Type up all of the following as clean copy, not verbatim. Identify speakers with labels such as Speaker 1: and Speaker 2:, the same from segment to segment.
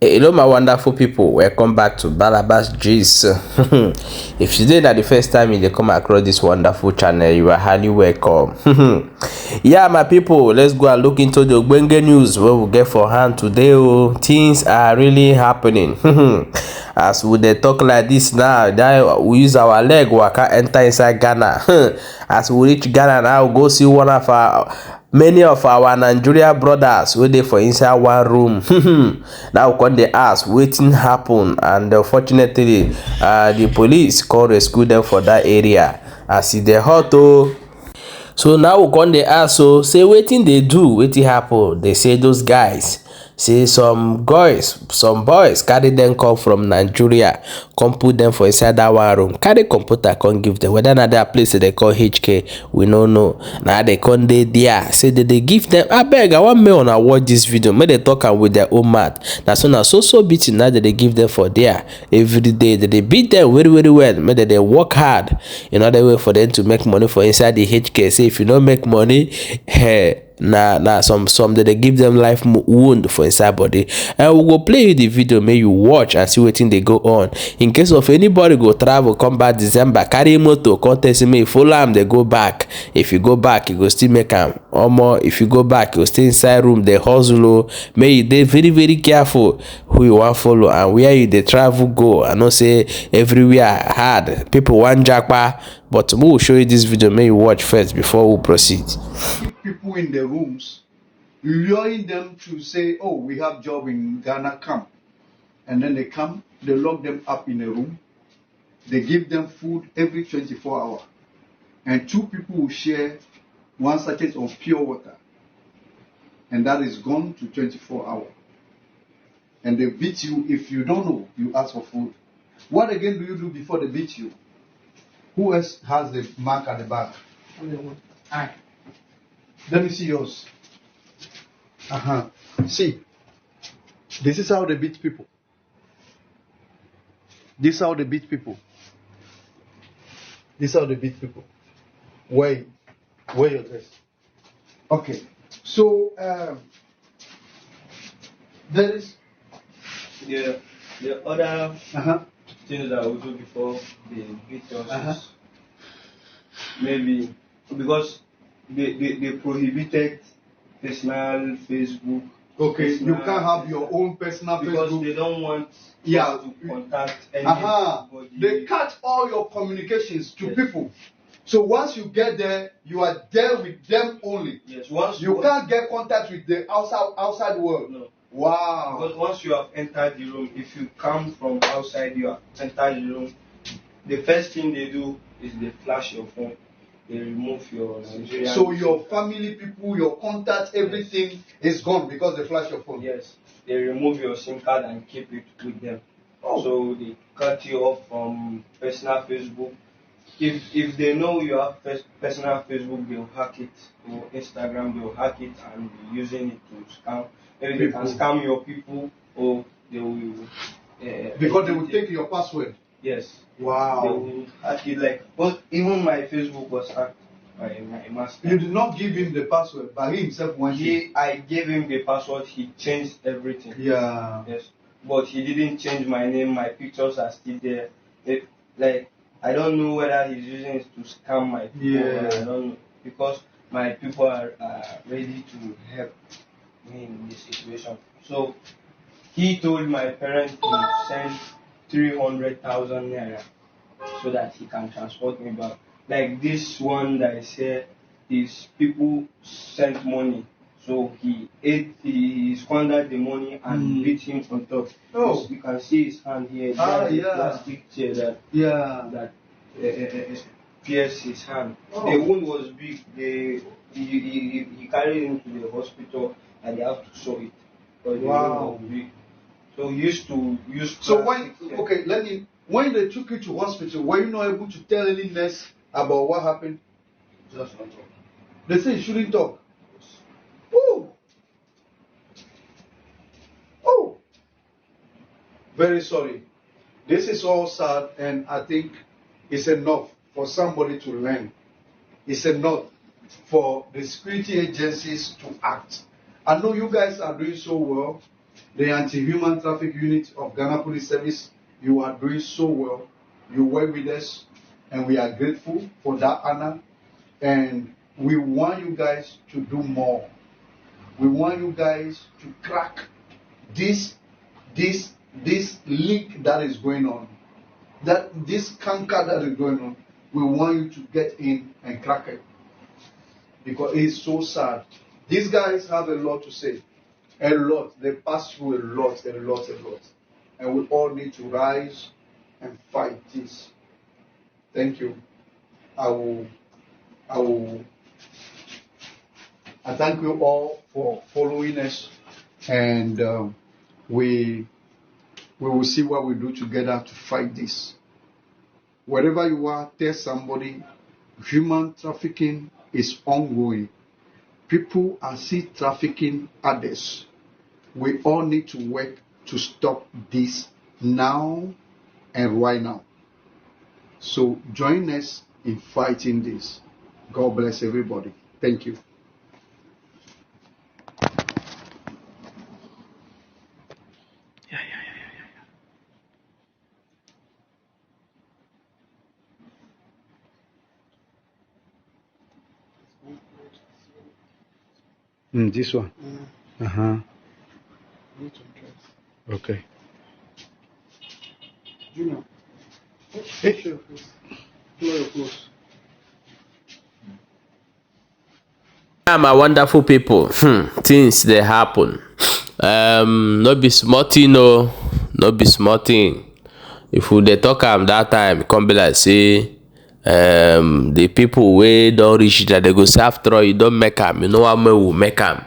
Speaker 1: Hello, my wonderful people. Welcome back to Balabas G's. If today is the first time you come across this wonderful channel, you are highly welcome. Yeah, my people, let's go and look into the Ogbenge news where we get for hand today. Oh, things are really happening. As we dey talk like this now, that we use our leg waka enter inside Ghana. As we reach Ghana now, we go see one of many of our Nigeria brothers wey dey for inside one room. Now we come dey ask wetin happen, and unfortunately the police come rescue them for that area as e dey hot oh. So now we come dey ask say wetin dey do, wetin happen. They say those guys say some boys carry them come from Nigeria, come put them for inside that one room, carry computer come give them. Whether na that place they call HK, we no know. Now they come dey there say they give them. Abeg, I want me una watch this video, make they talk am with their own mouth. Na so beating now that they give them for there every day. They beat them very well. Make they work hard in order way for them to make money for inside the HK. Say if you don't make money, na some they give them life wound for inside body. And we go play you the video, make you watch and see wetin dey go on. In case of anybody go travel come back December, carry motor come tell say make follow am, they go back. If you go back, you go still make am. Omo, if you go back, you stay inside room dey hustle oh. Make you dey very careful who you want follow and where you dey travel go. I know say everywhere hard, people want japa, but we will show you this video, make you watch first before we proceed.
Speaker 2: People in the rooms, luring them to say, oh, we have job in Ghana, come. And then they come, they lock them up in a room. They give them food every 24 hours. And 2 people will share 1 sachet of pure water. And that is gone to 24 hours. And they beat you. If you don't know, you ask for food. What again do you do before they beat you? Who else has the mark at the back? I. Let me see yours. See, this is how they beat people. This is how they beat people. This is how they beat people. Wear your dress. Okay. So there is
Speaker 3: the other things that we do before they beat us. Maybe because they prohibited personal Facebook.
Speaker 2: Okay, you can't have your own personal
Speaker 3: because
Speaker 2: Facebook.
Speaker 3: They don't want to contact anybody.
Speaker 2: They cut all your communications to people. So once you get there, you are there with them only.
Speaker 3: Yes.
Speaker 2: You can't get contact with the outside world.
Speaker 3: No.
Speaker 2: Wow.
Speaker 3: Because once you have entered the room, if you come from outside, you have entered the room. The first thing they do is they flash your phone. They remove your Nigerian.
Speaker 2: So your family people, your contacts, everything is gone because they flash your phone.
Speaker 3: Yes, they remove your SIM card and keep it with them.
Speaker 2: Oh.
Speaker 3: So they cut you off from personal Facebook. If they know you have personal Facebook, they'll hack it. Or Instagram, they'll hack it and be using it to scam. Maybe they can scam your people, or they will.
Speaker 2: Because they will take your password.
Speaker 3: Yes.
Speaker 2: Wow.
Speaker 3: They will hack it but even my Facebook was hacked by my master.
Speaker 2: You did not give him the password, but he himself went in.
Speaker 3: I gave him the password, he changed everything.
Speaker 2: Yeah.
Speaker 3: Yes. But he didn't change my name, my pictures are still there. I don't know whether he's using it to scam my people.
Speaker 2: Yeah.
Speaker 3: I don't know. Because my people are ready to help me in this situation. So he told my parents to send 300,000 naira so that he can transport me back. Like this one that I said, his people sent money, so he squandered the money and beat him on top.
Speaker 2: Oh,
Speaker 3: you can see his hand here. Plastic chair that pierced his hand.
Speaker 2: Oh.
Speaker 3: The wound was big. He carried him to the hospital and they have to sew it. But the wound was big. So he used to use.
Speaker 2: So when they took you to hospital, were you not able to tell any nurse about what happened?
Speaker 3: Just not talk.
Speaker 2: They say you shouldn't talk. Oh. Oh. Very sorry. This is all sad, and I think it's enough for somebody to learn. It's enough for the security agencies to act. I know you guys are doing so well. the anti-human traffic unit of Ghana Police Service. You are doing so well. You work with us, and we are grateful for that honor. And we want you guys to do more. We want you guys to crack this leak that is going on. This canker that is going on. We want you to get in and crack it. Because it's so sad. These guys have a lot to say. A lot. They pass through a lot. And we all need to rise and fight this. Thank you. I thank you all for following us, and we will see what we do together to fight this. Wherever you are, tell somebody human trafficking is ongoing. People are still trafficking others. We all need to work to stop this now and right now. So join us in fighting this. God bless everybody. Thank you. This one. Okay. Junior. Hey.
Speaker 1: My wonderful people, things they happen. No be small thing, no be small thing. If we dey talk am that time, come be like say the people wey don reach that they go say after all you don make am, you know how we will make am.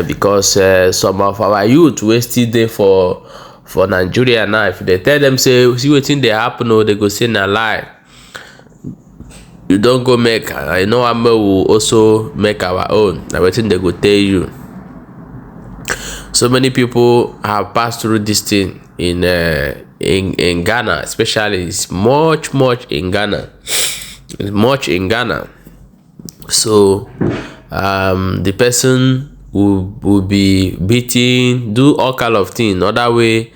Speaker 1: Because some of our youth wey still dey for Nigeria now, if they tell them say see wetin dey happen, they go say na lie. You don't go make, I know I will also make our own. Everything they go tell you. So many people have passed through this thing in Ghana, especially. It's much in Ghana. It's much in Ghana. So the person will be beating, do all kind of things in order way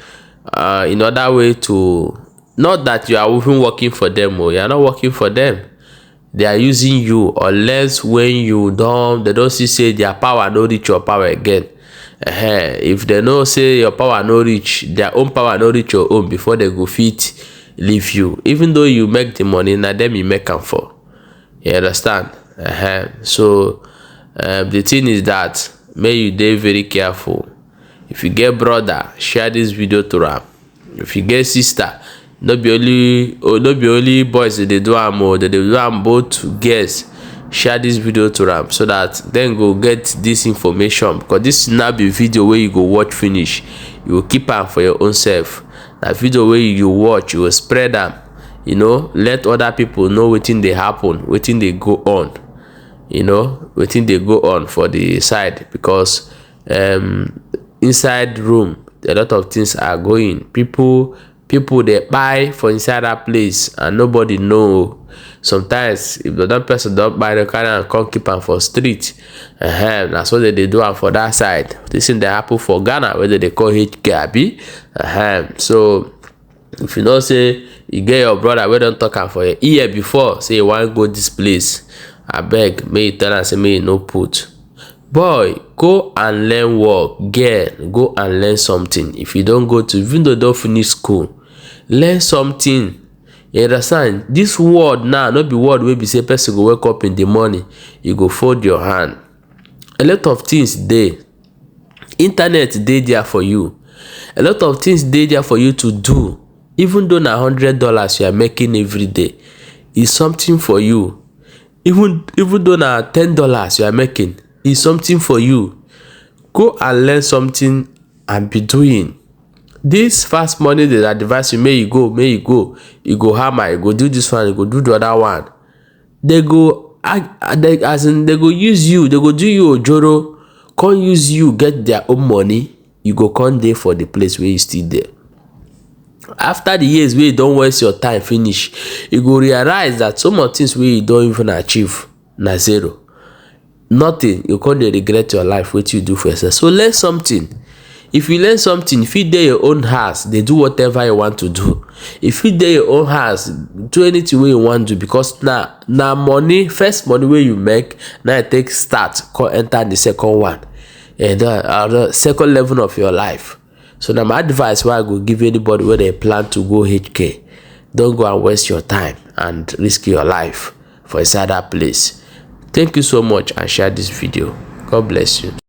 Speaker 1: to, not that you are even working for them, or you are not working for them. They are using you, unless when they don't see say their power no reach your power again. If they know say your power no reach, their own power no reach your own before they go fit leave you. Even though you make the money, now them you make them for. You understand? So the thing is that may you be very careful. If you get brother, share this video to them. If you get sister, no be only boys they do am, or they do am both girls. Share this video to them so that then go get this information, because this now be video where you go watch finish, you will keep am for your own self. That video where you watch, you will spread them, let other people know wetin dey happen, wetin dey go on, wetin dey go on for the side. Because inside room a lot of things are going. People they buy for inside that place and nobody know. Sometimes if the other person don't buy the car and come keep am for street, that's what they do am for that side. This thing they happen for Ghana, whether they call HK. So if you know say you get your brother, we don't talk am for a year before, say you want go this place, I beg, may you tell am say may you no put. Boy, go and learn work. Girl, go and learn something. If you don't go to, even though you don't finish school, learn something. You understand? This word now, not be word where be say person go wake up in the morning, you go fold your hand. A lot of things there. Internet dey there for you. A lot of things dey there for you to do. Even though na $100 you are making every day, is something for you. Even though na $10 you are making, is something for you. Go and learn something and be doing. This fast money they advise you, may you go, you go hammer, you go do this one, you go do the other one. They go use you, they go do you ojoro, can't use you, get their own money, you go come there for the place where you still there. After the years where you don't waste your time finish, you go realize that some of things where you don't even achieve na zero. Nothing. You can't regret your life, what you do for yourself. So learn something. if you learn something, if you dey your own house, they do whatever you want to do. If you dey your own house, do anything wey you want to do, because na money, first money wey you make, now you take start come enter the second one, and the second level of your life. So now my advice wey I go give anybody wey dey plan to go HK, don't go and waste your time and risk your life for inside that place. Thank you so much, and share this video. God bless you.